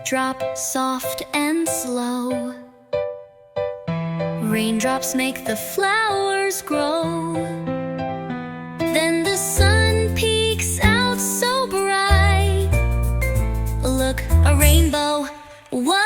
drop, soft and slow. Raindrops make the flowers grow. Then the sun peeks out so bright. Look, a rainbow, what